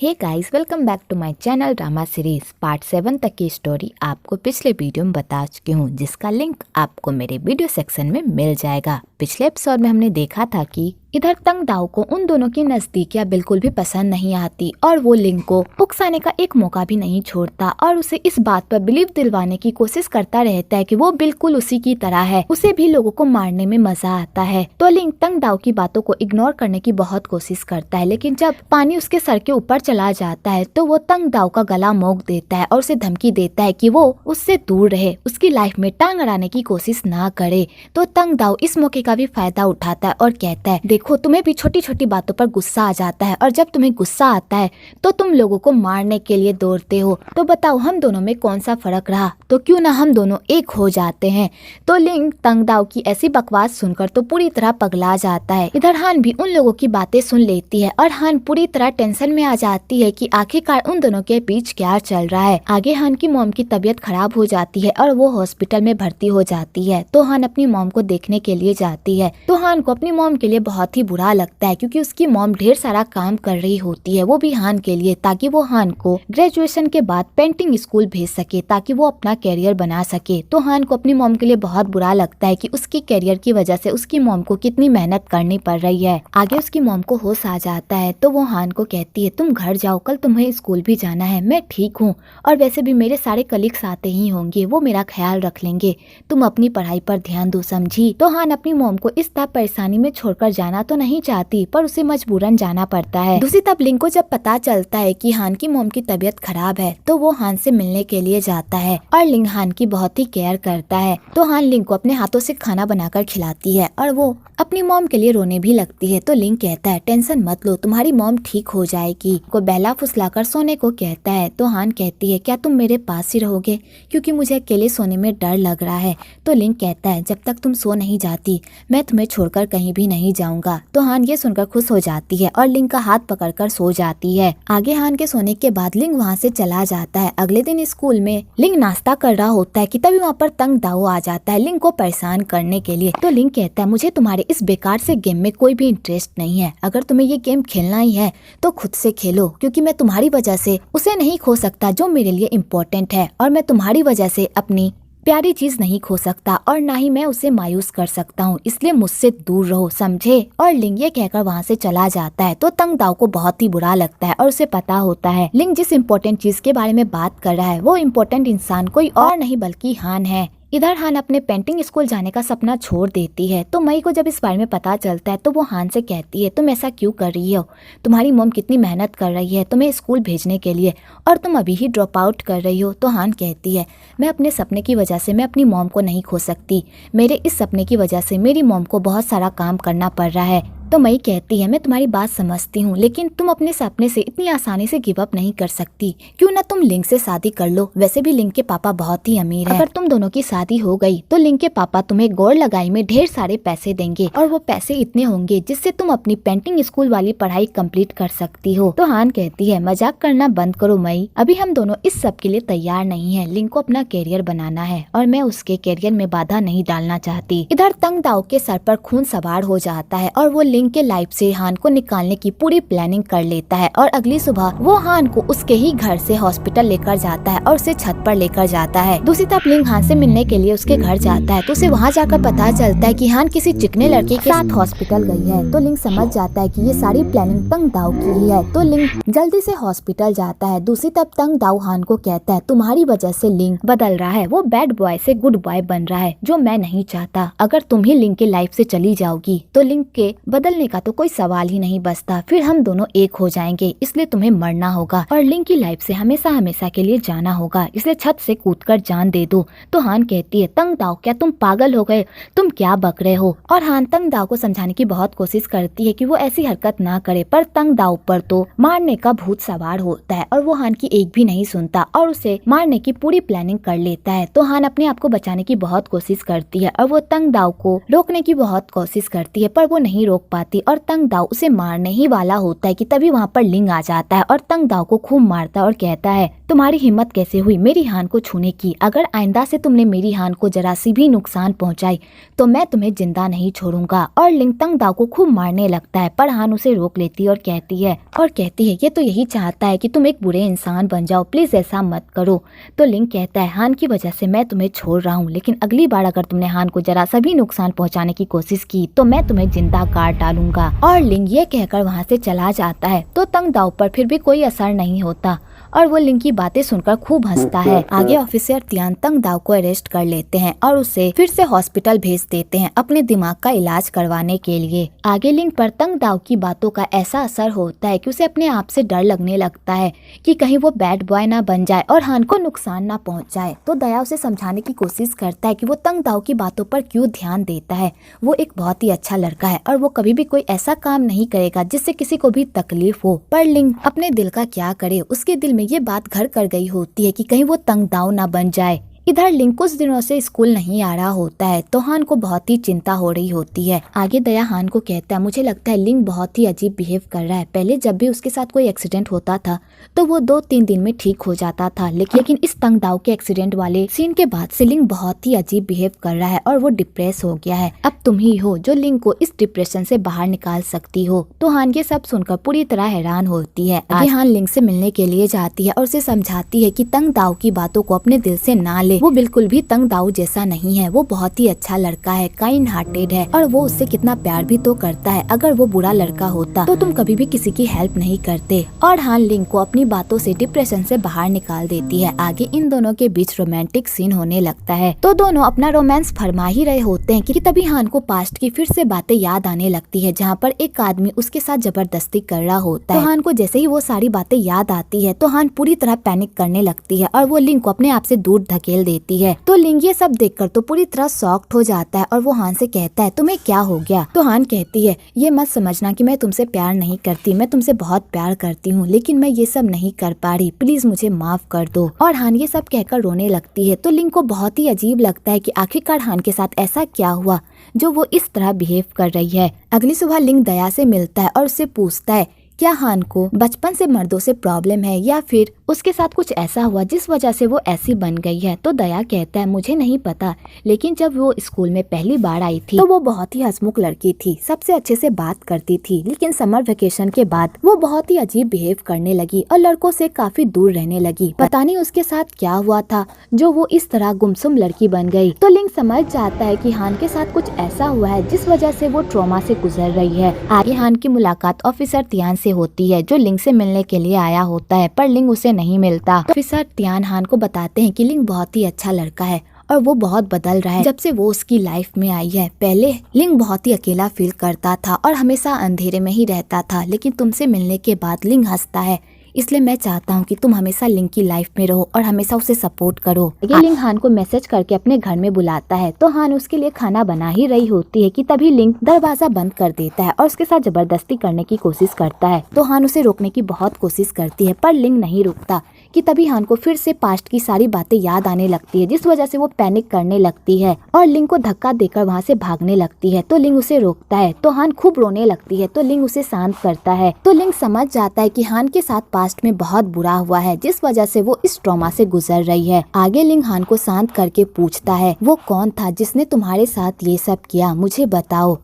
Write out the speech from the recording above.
Hey guys, welcome back to my channel drama series. Part 7 तक की story आपको पिछले वीडियो में बता चुकी हूँ, जिसका लिंक आपको मेरे वीडियो सेक्शन में मिल जाएगा। पिछले एपिसोड में हमने देखा था कि इधर तंग दाओ को उन दोनों की नजदीकियां बिल्कुल भी पसंद नहीं आती और वो लिंग को उकसाने का एक मौका भी नहीं छोड़ता और उसे इस बात पर बिलीव दिलवाने की कोशिश करता रहता है कि वो बिल्कुल उसी की तरह है, उसे भी लोगों को मारने में मजा आता है। तो लिंग तंग दाओ की बातों को इग्नोर करने की बहुत कोशिश करता है, लेकिन जब पानी उसके सर के ऊपर चला जाता है तो वो तंग दाओ का गला मोक देता है और उसे धमकी देता है कि वो उससे दूर रहे, उसकी लाइफ में टांग अड़ाने की कोशिश ना करे। तो तंग दाओ इस मौके का भी फायदा उठाता है और कहता है, देखो तुम्हें भी छोटी छोटी बातों पर गुस्सा आ जाता है और जब तुम्हें गुस्सा आता है तो तुम लोगों को मारने के लिए दौड़ते हो। तो बताओ हम दोनों में कौन सा फर्क रहा, तो क्यों ना हम दोनों एक हो जाते हैं। तो लिंग तंग दाओ की ऐसी बकवास सुनकर तो पूरी तरह पगला जाता है। इधर हान भी उन लोगों की बातें सुन लेती है और हान पूरी तरह टेंशन में आ जाती है कि आखिरकार उन दोनों के बीच क्या चल रहा है। आगे हान की मॉम की तबीयत खराब हो जाती है और वो हॉस्पिटल में भर्ती हो जाती है। तो हान अपनी मॉम को देखने के लिए जाती है। तो हान को अपनी मॉम के लिए बहुत ही बुरा लगता है, क्योंकि उसकी मॉम ढेर सारा काम कर रही होती है, वो भी हान के लिए, ताकि वो हान को ग्रेजुएशन के बाद पेंटिंग स्कूल भेज सके ताकि वो अपना कैरियर बना सके। तो हान को अपनी मॉम के लिए बहुत बुरा लगता है कि उसकी कैरियर की वजह से उसकी मॉम को कितनी मेहनत करनी पड़ रही है। आगे उसकी मॉम को होश आ जाता है तो वो हान को कहती है, तुम घर जाओ, कल तुम्हें स्कूल भी जाना है, मैं ठीक हूँ और वैसे भी मेरे सारे कलीग्स आते ही होंगे, वो मेरा ख्याल रख लेंगे, तुम अपनी पढ़ाई पर ध्यान दो, समझी। तो हान अपनी मॉम को इस तरह परेशानी में छोड़कर जाना तो नहीं चाहती, पर उसे मजबूरन जाना पड़ता है। दूसरी तरफ लिंग को जब पता चलता है कि हान की मॉम की तबीयत खराब है तो वो हान से मिलने के लिए जाता है और लिंग हान की बहुत ही केयर करता है। तो हान लिंग को अपने हाथों से खाना बनाकर खिलाती है और वो अपनी मॉम के लिए रोने भी लगती है। तो लिंग कहता है, टेंशन मत लो, तुम्हारी मॉम ठीक हो जाएगी, को बहला फुसलाकर सोने को कहता है। तो हान कहती है, क्या तुम मेरे पास ही रहोगे, क्योंकि मुझे अकेले सोने में डर लग रहा है। तो लिंग कहता है, जब तक तुम सो नहीं जाती मैं तुम्हें छोड़कर कहीं भी नहीं जाऊंगा। तो हान ये सुनकर खुश हो जाती है और लिंग का हाथ पकड़कर सो जाती है। आगे हान के सोने के बाद लिंग वहाँ से चला जाता है। अगले दिन स्कूल में लिंग नाश्ता कर रहा होता है कि तभी वहाँ पर तंग दाओ आ जाता है लिंग को परेशान करने के लिए। तो लिंग कहता है, मुझे तुम्हारे इस बेकार से गेम में कोई भी इंटरेस्ट नहीं है, अगर तुम्हें ये गेम खेलना ही है तो खुद से खेलो, क्योंकि मैं तुम्हारी वजह से उसे नहीं खो सकता जो मेरे लिए इम्पोर्टेंट है, और मैं तुम्हारी वजह से अपनी प्यारी चीज नहीं खो सकता और ना ही मैं उसे मायूस कर सकता हूँ, इसलिए मुझसे दूर रहो, समझे। और लिंग ये कहकर वहाँ से चला जाता है। तो तंग दाओ को बहुत ही बुरा लगता है और उसे पता होता है लिंग जिस इम्पोर्टेंट चीज के बारे में बात कर रहा है वो इम्पोर्टेंट इंसान कोई और नहीं बल्कि हान है। इधर हान अपने पेंटिंग स्कूल जाने का सपना छोड़ देती है। तो मई को जब इस बारे में पता चलता है तो वो हान से कहती है, तुम ऐसा क्यों कर रही हो, तुम्हारी मॉम कितनी मेहनत कर रही है तुम्हें स्कूल भेजने के लिए और तुम अभी ही ड्रॉप आउट कर रही हो। तो हान कहती है, मैं अपने सपने की वजह से मैं अपनी मॉम को नहीं खो सकती, मेरे इस सपने की वजह से मेरी मॉम को बहुत सारा काम करना पड़ रहा है। तो मई कहती है, मैं तुम्हारी बात समझती हूँ, लेकिन तुम अपने सपने से इतनी आसानी से गिव अप नहीं कर सकती, क्यों ना तुम लिंग से शादी कर लो, वैसे भी लिंग के पापा बहुत ही अमीर हैं। अगर तुम दोनों की शादी हो गई तो लिंग के पापा तुम्हें गौर लगाई में ढेर सारे पैसे देंगे और वो पैसे इतने होंगे जिससे तुम अपनी पेंटिंग स्कूल वाली पढ़ाई कंप्लीट कर सकती हो। तो हान कहती है, मजाक करना बंद करो मई, अभी हम दोनों इस सब के लिए तैयार नहीं है, लिंग को अपना कैरियर बनाना है और मैं उसके कैरियर में बाधा नहीं डालना चाहती। इधर तंग दाओ के सर पर खून सवार हो जाता है और वो लिंग के लाइफ से हान को निकालने की पूरी प्लानिंग कर लेता है और अगली सुबह वो हान को उसके ही घर से हॉस्पिटल लेकर जाता है और उसे छत पर लेकर जाता है। दूसरी तरफ लिंग हान से मिलने के लिए उसके घर जाता है तो उसे वहाँ जाकर पता चलता है कि हान किसी चिकने लड़के के साथ हॉस्पिटल गई है। तो लिंग समझ जाता है कि ये सारी प्लानिंग तंग दाओ की ही है। तो लिंग जल्दी से हॉस्पिटल जाता है। दूसरी तरफ तंग दाओ हान को कहता है, तुम्हारी वजह से लिंग बदल रहा है, वो बैड बॉय से गुड बॉय बन रहा है, जो मैं नहीं चाहता। अगर तुम ही लिंग के लाइफ से चली जाओगी तो लिंग के बदलने का तो कोई सवाल ही नहीं बचता, फिर हम दोनों एक हो जाएंगे, इसलिए तुम्हें मरना होगा और लिंग की लाइफ से हमेशा हमेशा के लिए जाना होगा, इसलिए छत से कूदकर जान दे दो। तो हान कहती है, तंग दाओ क्या तुम पागल हो गए, तुम क्या बक रहे हो। और हान तंग दाओ को समझाने की बहुत कोशिश करती है कि वो ऐसी हरकत ना करे, पर तंग दाओ पर तो मारने का भूत सवार होता है और वो हान की एक भी नहीं सुनता और उसे मारने की पूरी प्लानिंग कर लेता है। तो हान अपने आप को बचाने की बहुत कोशिश करती है और वो तंग दाओ को रोकने की बहुत कोशिश करती है, पर वो नहीं रोक पाती पाती और तंग दाओ उसे मारने ही वाला होता है कि तभी वहाँ पर लिंग आ जाता है और तंग दाओ को खूब मारता है और कहता है, तुम्हारी हिम्मत कैसे हुई मेरी हान को छूने की? अगर आइंदा से तुमने मेरी हान को जरा सी भी नुकसान पहुंचाई तो मैं तुम्हें जिंदा नहीं छोड़ूंगा। और लिंग तंग दाओ को खूब मारने लगता है, पर हान उसे रोक लेती है और कहती है ये तो यही चाहता है कि तुम एक बुरे इंसान बन जाओ, प्लीज ऐसा मत करो। तो लिंग कहता है, हान की वजह से मैं तुम्हें छोड़ रहा हूँ, लेकिन अगली बार अगर तुमने हान को जरा सा भी नुकसान पहुंचाने की कोशिश की तो मैं तुम्हें जिंदा काट डालूंगा। और लिंग ये कहकर वहाँ से चला जाता है। तो तंग दाओ पर फिर भी कोई असर नहीं होता और वो लिंग की बातें सुनकर खूब हंसता है। आगे ऑफिसर तियान तंग दाओ को अरेस्ट कर लेते हैं और उसे फिर से हॉस्पिटल भेज देते हैं अपने दिमाग का इलाज करवाने के लिए। आगे लिंग पर तंग दाओ की बातों का ऐसा असर होता है कि उसे अपने आप से डर लगने लगता है कि कहीं वो बैड बॉय ना बन जाए और हान को नुकसान ना पहुंच जाए। तो दया उसे समझाने की कोशिश करता है कि वो तंग दाओ की बातों पर क्यों ध्यान देता है, वो एक बहुत ही अच्छा लड़का है और वो कभी भी कोई ऐसा काम नहीं करेगा जिससे किसी को भी तकलीफ हो। पर लिंग अपने दिल का क्या करे, उसके दिल में ये बात घर कर गई होती है कि कहीं वो तंग दाओ ना बन जाए। इधर लिंग कुछ दिनों से स्कूल नहीं आ रहा होता है तो हान को बहुत ही चिंता हो रही होती है। आगे दया हान को कहता है, मुझे लगता है लिंग बहुत ही अजीब बिहेव कर रहा है। पहले जब भी उसके साथ कोई एक्सीडेंट होता था तो वो 2-3 दिन में ठीक हो जाता था, लेकिन इस तंग दाओ के एक्सीडेंट वाले सीन के बाद से लिंग बहुत ही अजीब बिहेव कर रहा है और वो डिप्रेस हो गया है। अब तुम ही हो जो लिंग को इस डिप्रेशन से बाहर निकाल सकती हो। तो हान ये सब सुनकर पूरी तरह हैरान होती है। आगे हान लिंग से मिलने के लिए जाती है और उसे समझाती है कि तंग दाओ की बातों को अपने दिल से ना ले, वो बिल्कुल भी तंग दाओ जैसा नहीं है, वो बहुत ही अच्छा लड़का है, काइंड हार्टेड है और वो उससे कितना प्यार भी तो करता है। अगर वो बुरा लड़का होता तो तुम कभी भी किसी की हेल्प नहीं करते। और हान लिंग को अपनी बातों से डिप्रेशन से बाहर निकाल देती है। आगे इन दोनों के बीच रोमांटिक सीन होने लगता है। तो दोनों अपना रोमांस फरमा ही रहे होते हैं कि तभी हान को पास्ट की फिर से बातें याद आने लगती है, जहाँ पर एक आदमी उसके साथ जबरदस्ती कर रहा होता है। तो हान को जैसे ही वो सारी बातें याद आती है तो हान पूरी तरह पैनिक करने लगती है और वो लिंग को अपने आप से दूर धकेल देती है। तो लिंग ये सब देखकर तो पूरी तरह शॉक्ड हो जाता है और वो हान से कहता है, तुम्हें क्या हो गया? तो हान कहती है, ये मत समझना कि मैं तुमसे प्यार नहीं करती, मैं तुमसे बहुत प्यार करती हूँ, लेकिन मैं ये सब नहीं कर पा रही, प्लीज मुझे माफ कर दो। और हान ये सब कहकर रोने लगती है। तो लिंग को बहुत ही अजीब लगता है कि आखिरकार हान के साथ ऐसा क्या हुआ जो वो इस तरह बिहेव कर रही है। अगली सुबह लिंग दया से मिलता है और उससे पूछता है, क्या हान को बचपन से मर्दों से प्रॉब्लम है या फिर उसके साथ कुछ ऐसा हुआ जिस वजह से वो ऐसी बन गई है? तो दया कहता है, मुझे नहीं पता, लेकिन जब वो स्कूल में पहली बार आई थी तो वो बहुत ही हंसमुख लड़की थी, सबसे अच्छे से बात करती थी, लेकिन समर वेकेशन के बाद वो बहुत ही अजीब बिहेव करने लगी और लड़कों से काफी दूर रहने लगी। पता नहीं उसके साथ क्या हुआ था जो वो इस तरह गुमसुम लड़की बन गई। तो लिंग समझ जाता है कि हान के साथ कुछ ऐसा हुआ है जिस वजह से वो ट्रॉमा से गुजर रही है। आगे हान की मुलाकात ऑफिसर तियान से होती है जो लिंग से मिलने के लिए आया होता है, पर लिंग उसे नहीं मिलता। ऑफिसर तियान हान को बताते हैं कि लिंग बहुत ही अच्छा लड़का है और वो बहुत बदल रहा है जब से वो उसकी लाइफ में आई है। पहले लिंग बहुत ही अकेला फील करता था और हमेशा अंधेरे में ही रहता था, लेकिन तुमसे मिलने के बाद लिंग हंसता है, इसलिए मैं चाहता हूँ कि तुम हमेशा लिंग की लाइफ में रहो और हमेशा उसे सपोर्ट करो। ये लिंग हान को मैसेज करके अपने घर में बुलाता है। तो हान उसके लिए खाना बना ही रही होती है कि तभी लिंग दरवाजा बंद कर देता है और उसके साथ जबरदस्ती करने की कोशिश करता है। तो हान उसे रोकने की बहुत कोशिश करती है, पर लिंग नहीं रुकता कि तभी हान को फिर से पास्ट की सारी बातें याद आने लगती है, जिस वजह से वो पैनिक करने लगती है और लिंग को धक्का देकर वहाँ से भागने लगती है। तो लिंग उसे रोकता है तो हान खूब रोने लगती है। तो लिंग उसे शांत करता है। तो लिंग समझ जाता है कि हान के साथ पास्ट में बहुत बुरा हुआ है जिस वजह से वो इस ट्रॉमा से गुजर रही है। आगे लिंग हान को शांत करके पूछता है, वो कौन था जिसने तुम्हारे साथ ये सब किया, मुझे बताओ।